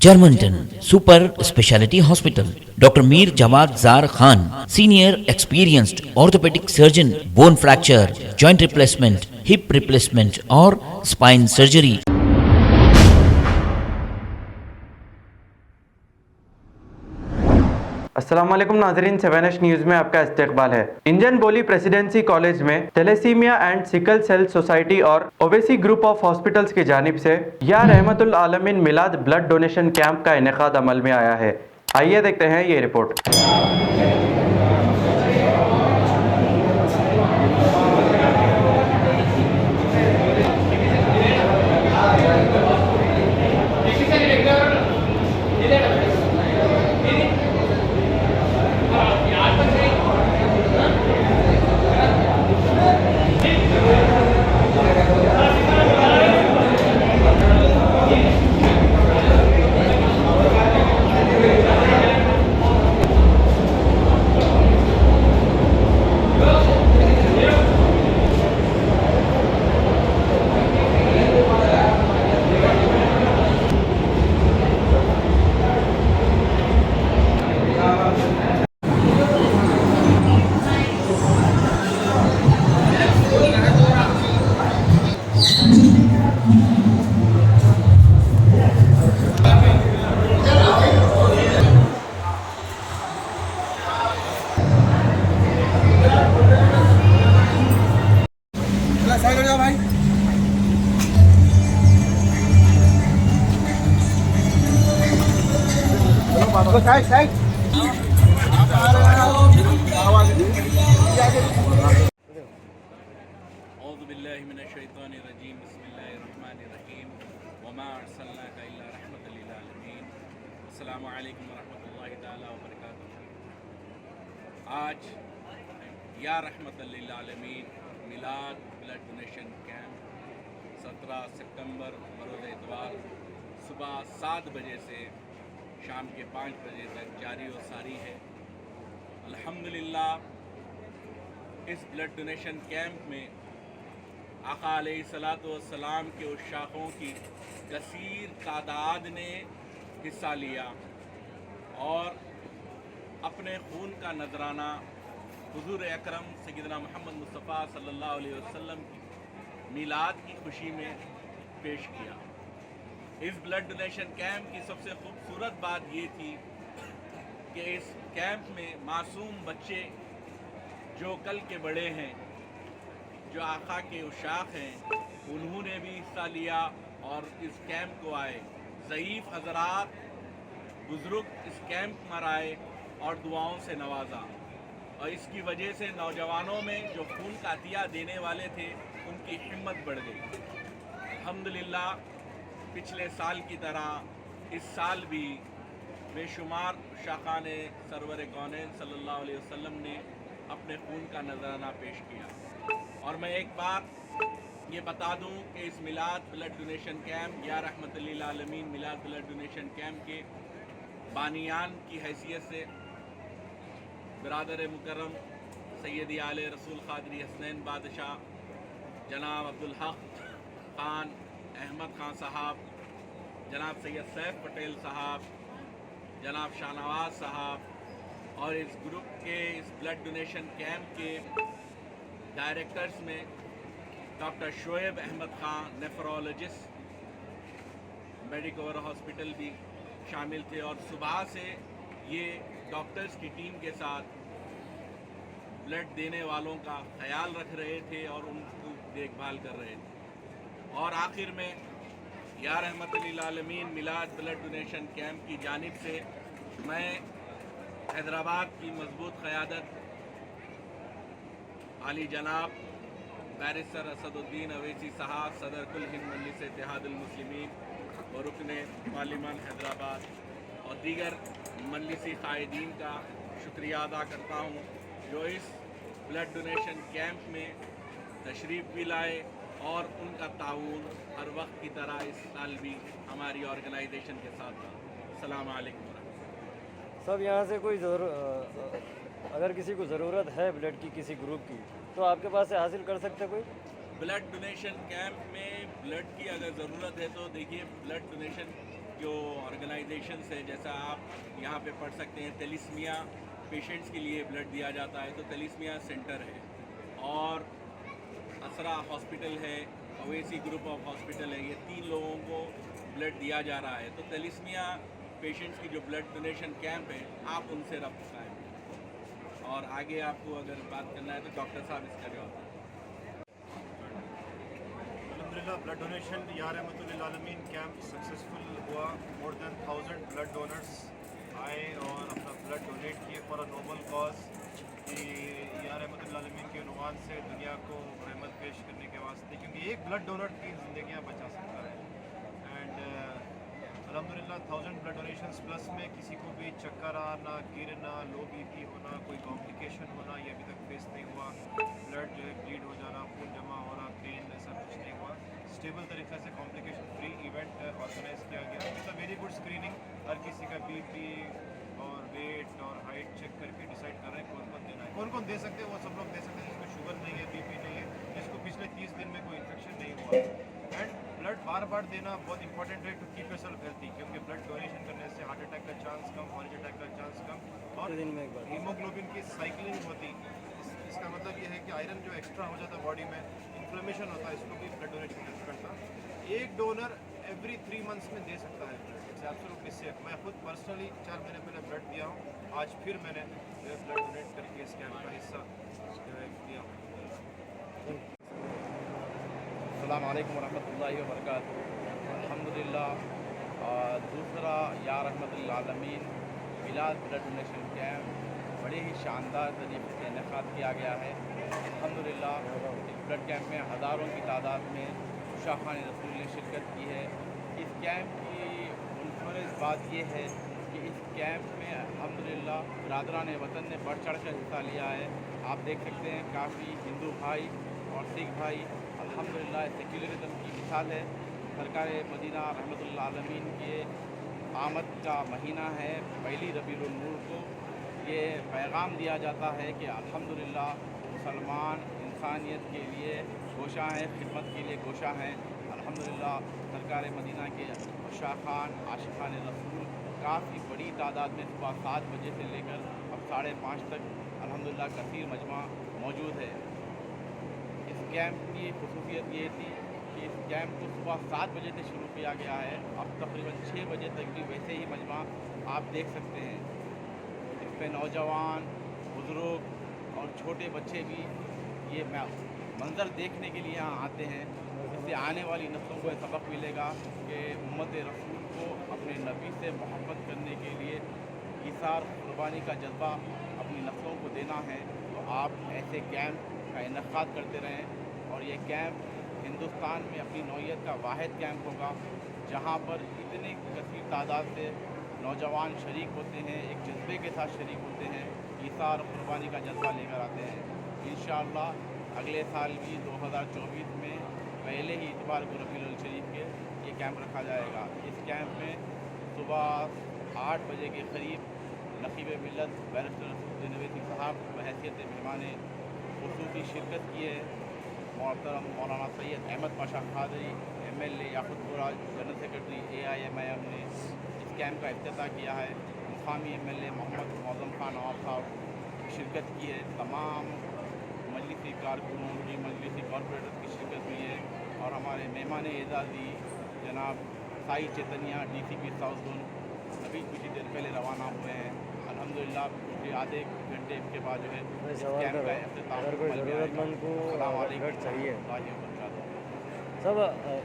Germantown Super Speciality Hospital. Dr. Mir Jawad Zar Khan, senior experienced orthopedic surgeon, bone fracture, joint replacement, hip replacement or spine surgery. अस्सलाम वालेकुम नाजरीन, 7H news में आपका इस्तकबाल है। इंजन बोली प्रेसिडेंसी कॉलेज में thalassemia and sickle cell society और ओवेसी ग्रुप ऑफ हॉस्पिटल्स की जानिब से या रहमतुल आलमीन मिलाद ब्लड डोनेशन कैंप का इनेकाद अमल में आया है। आइए देखते हैं ये रिपोर्ट। औज़ु बिल्लाहि मिनश्शैतानिर्रजीम बिस्मिल्लाहिर्रहमानिर्रहीम वमा अर्सलनाका इल्ला रहमतल लिल आलमीन अस्सलामु अलैकुम वरहमतुल्लाहि तआला व बरकातुहू। आज या रहमतल लिल आलमीन मिलाद ब्लड डोनेशन कैंप 17 सितंबर बरोज़ इतवार सुबह 7 बजे से शाम के 5 बजे तक जारी और सारी है। अल्हम्दुलिल्लाह इस ब्लड डोनेशन कैंप में आका अलैहिस्सलातु वस्सलाम के उस शाखों की कसीर तादाद ने हिस्सा लिया और अपने खून का नजराना हुजूर अकरम सय्यदना मोहम्मद मुस्तफ़ा सल्लल्लाहु अलैहि वसल्लम की मिलाद की खुशी में पेश किया। इस ब्लड डोनेशन कैंप की सबसे खूबसूरत बात ये थी कि इस कैंप में मासूम बच्चे जो कल के बड़े हैं, जो आका के उशाक हैं, उन्होंने भी हिस्सा लिया और इस कैंप को आए। ज़ईफ़ हज़रात बुज़ुर्ग इस कैंप में आए और दुआओं से नवाजा और इसकी वजह से नौजवानों में जो खून का अतिया देने वाले थे उनकी हिम्मत बढ़ गई। अल्हम्दुलिल्लाह पिछले साल की तरह इस साल भी बेशुमार शाखान सरवर कौनैन सल्लल्लाहु अलैहि वसल्लम ने अपने खून का नजराना पेश किया। और मैं एक बात ये बता दूं कि इस मिलाद ब्लड डोनेशन कैंप या रहमतुल लिल आलमीन मिलाद ब्लड डोनेशन कैंप के बानियान की हैसियत से बिरादर मुकर्रम सैयदी आले रसूल क़ादरी हसनैन बादशाह जनाब अब्दुल हक खान अहमद खान साहब, जनाब सैयद सैफ पटेल साहब, जनाब शाहनवाज साहब और इस ग्रुप के इस ब्लड डोनेशन कैंप के डायरेक्टर्स में doctor Shoaib Ahmed Khan nephrologist medical hospital भी शामिल थे और सुबह से ये डॉक्टर्स की टीम के साथ ब्लड देने वालों का ख्याल रख रहे थे और उनको देखभाल कर रहे थे। और आखिर में या रहमतुल लिल आलमीन मिलाद ब्लड डोनेशन कैंप की जानिब से मैं हैदराबाद की मजबूत क़यादत आली जनाब बैरिस्टर असदुद्दीन अवैसी साहब, सदर कुल हिंद मजलिस इत्तेहादुल मुस्लिमीन और रुकन पार्लिमान हैदराबाद और दीगर मजलिसी क़ायदीन का शुक्रिया अदा करता हूँ जो इस ब्लड डोनेशन कैंप में तशरीफ़ भी लाए और उनका ताउन हर वक्त की तरह इस साल भी हमारी ऑर्गेनाइजेशन के साथ था। अस्सलाम वालेकुम। सब यहाँ से कोई अगर किसी को ज़रूरत है ब्लड की किसी ग्रुप की तो आपके पास से हासिल कर सकते कोई? ब्लड डोनेशन कैंप में ब्लड की अगर ज़रूरत है तो देखिए ब्लड डोनेशन जो ऑर्गेनाइजेशंस है, जैसा आप यहाँ पे पढ़ सकते हैं, थैलेसीमिया पेशेंट्स के लिए ब्लड दिया जाता है, तो थैलेसीमिया सेंटर है, और असरा हॉस्पिटल है, ओवेसी ग्रुप ऑफ हॉस्पिटल है, ये 3 लोगों को ब्लड दिया जा रहा है। तो थैलेसीमिया पेशेंट्स की जो ब्लड डोनेशन कैंप है, आप उनसे रब्त कायम करें। और आगे आपको अगर बात करना है तो डॉक्टर साहब इसका जवाब दें। अल्हम्दुलिल्लाह ब्लड डोनेशन या रहमतुल आलमीन कैंप सक्सेसफुल हुआ। मोर देन 1000 ब्लड डोनर्स आए और अपना ब्लड डोनेट किए फॉर अ नोबल कॉज, कि या रहमतुल आलमीन के उन्वान से दुनिया को रहमत पेश करने के वास्ते, क्योंकि एक ब्लड डोनर 3 ज़िंदगियाँ बचा सकता है। एंड अल्हम्दुलिल्लाह 1000 ब्लड डोनेशंस प्लस में किसी को भी चक्कर आना, गिरना, लो बीपी होना, कोई कॉम्प्लिकेशन होना, ये अभी तक फेस नहीं हुआ। ब्लड जो है ब्लीड हो जाना, खून जमा होना, पेन, ऐसा कुछ नहीं हुआ। स्टेबल तरीके से कॉम्प्लिकेशन फ्री इवेंट ऑर्गेनाइज किया गया। It's a very good screening. हर किसी का बीपी और वेट और हाइट चेक करके डिसाइड कर रहे हैं कौन कौन देना है। कौन कौन दे सकते हैं, वो सब लोग दे सकते हैं जिसको शुगर नहीं है, बीपी नहीं है, जिसको पिछले 30 दिन में कोई इन्फेक्शन नहीं हुआ। एंड ब्लड बार बार देना बहुत इंपॉर्टेंट है टू कीप योरसेल्फ हेल्थी, क्योंकि ब्लड डोनेशन करने से हार्ट अटैक का चांस कम, हार्ट अटैक का चांस कम, और दिन में एक बार हीमोग्लोबिन की साइकिलिंग होती। इसका मतलब ये है कि आयरन जो एक्स्ट्रा हो जाता है बॉडी में, इन्फ्लेमेशन होता है, इसको भी ब्लड डोनेशन हेल्प करता। एक डोनर एवरी 3 मंथ्स में दे सकता है ब्लड। It's absolutely safe. मैं खुद पर्सनली 4 महीने पहले ब्लड दिया हूँ, आज फिर मैंने ब्लड डोनेट करके इस कैंप का हिस्सा दिया हूँ। अस्सलाम वालेकुम वरहमतुल्लाहि वबरकातुहू। अल्हम्दुलिल्लाह दूसरा या रहमतुल आलमीन मिलाद ब्लड डोनेशन कैंप बड़े ही शानदार तरीके से इनेकाद किया गया है। अल्हम्दुलिल्लाह इस ब्लड कैंप में हज़ारों की तादाद में शाखान रसूल ने शिरकत की है। इस कैंप की मुनफरद बात यह है कि इस कैंप में अल्हम्दुलिल्लाह बरादरान वतन ने बढ़ चढ़ कर हिस्सा लिया है। आप देख सकते हैं काफ़ी हिंदू भाई और सिख भाई अल्हम्दुलिल्लाह सेक्युलरिज्म की मिसाल है। सरकार मदीना रहमतुल आलमीन के आमद का महीना है, पहली रबीउल नूर को ये पैगाम दिया जाता है कि अल्हम्दुलिल्लाह मुसलमान इंसानियत के लिए गोशा हैं, खिदमत के लिए गोशा हैं। अल्हम्दुलिल्लाह सरकार मदीना के शाखान आशिकान रसूल काफ़ी बड़ी तादाद में सुबह 7 बजे से लेकर अब 5:30 तक अल्हम्दुलिल्लाह कसीर मजमा मौजूद है। इस कैंप की खसूसियत ये थी कि इस कैंप को सुबह 7 बजे से शुरू किया गया है। अब तकरीबन 6 बजे तक भी वैसे ही मजमा आप देख सकते हैं। इसमें नौजवान, बुज़ुर्ग और छोटे बच्चे भी ये मंज़र देखने के लिए यहाँ आते हैं। इससे आने वाली नस्लों को सबक मिलेगा कि उम्मत रसूल को अपने नबी से मोहब्बत करने के लिए इसार कुर्बानी का जज्बा अपनी नस्लों को देना है। तो आप ऐसे कैंप का इनेकाद करते रहें। और ये कैंप हिंदुस्तान में अपनी नौइयत का वाहिद कैंप होगा जहाँ पर इतने कसीर तादाद से नौजवान शरीक होते हैं, एक जज्बे के साथ शरीक होते हैं, इसार कुर्बानी का जज्बा लेकर आते हैं। इंशाअल्लाह अगले साल भी 2024 में पहले ही इतवार को रबीउल शरीफ के ये कैंप रखा जाएगा। इस कैंप में सुबह 8 बजे के करीब नकीब मिल्लत बैरिस्टर रसूल नबी साहब बहैसियत मेहमान खुसूसी शिरकत किए। मोहतरम मौलाना Syed Ahmed Pasha Quadri MLA Yakutpura general secretary AIMIM ने इस कैंप का इफ्तिताह किया है। मुकामी MLA मोहम्मद मौज़म खान नवाब साहब शिरकत की है। तमाम मजलिसी कारकुनों की, मजलिसी कॉरपोरेटर्स की शिरकत हुई है। और हमारे मेहमान एजाज़ी जनाब Sai Chaitanya DCP south zone अभी कुछ ही देर पहले रवाना हुए हैं। अल्हम्दुलिल्लाह कुछ आधे घंटे के बाद जो है इस कैंप का इफ्तिताह अगर कोई ज़रूरतमंद को ब्लड चाहिए सब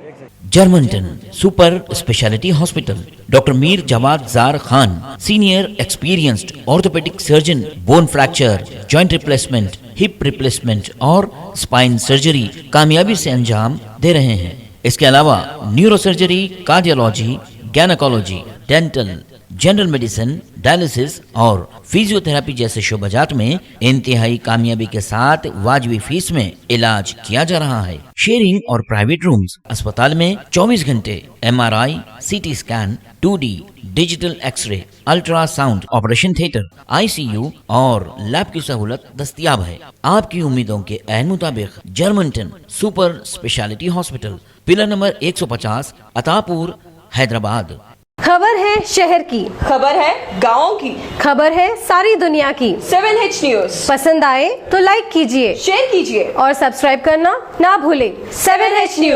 एक से जर्मनटन super speciality hospital, doctor Mir जमात जार Khan, senior experienced orthopaedic surgeon, bone fracture, joint replacement, hip replacement और स्पाइन सर्जरी कामयाबी से अंजाम दे रहे हैं। इसके अलावा neuro surgery, cardiology, gynaecology, dental, general medicine, dialysis और फिजियोथेरेपी जैसे शोबाजात में इंतहाई कामयाबी के साथ वाजबी फीस में इलाज किया जा रहा है। शेयरिंग और प्राइवेट रूम्स, अस्पताल में 24 घंटे MRI, CT scan, 2D digital x ray, ultrasound, operation theatre, ICU और लैब की सहूलत दस्तयाब है। आपकी उम्मीदों के ऐन मुताबिक Germanten super speciality hospital, pillar number 150, Attapur, Hyderabad. خبر ہے شہر کی، خبر ہے گاؤں کی، خبر ہے ساری دنیا کی۔ 7H نیوز پسند آئے تو لائک کیجئے، شیئر کیجیے اور سبسکرائب کرنا نہ بھولیں۔ 7H news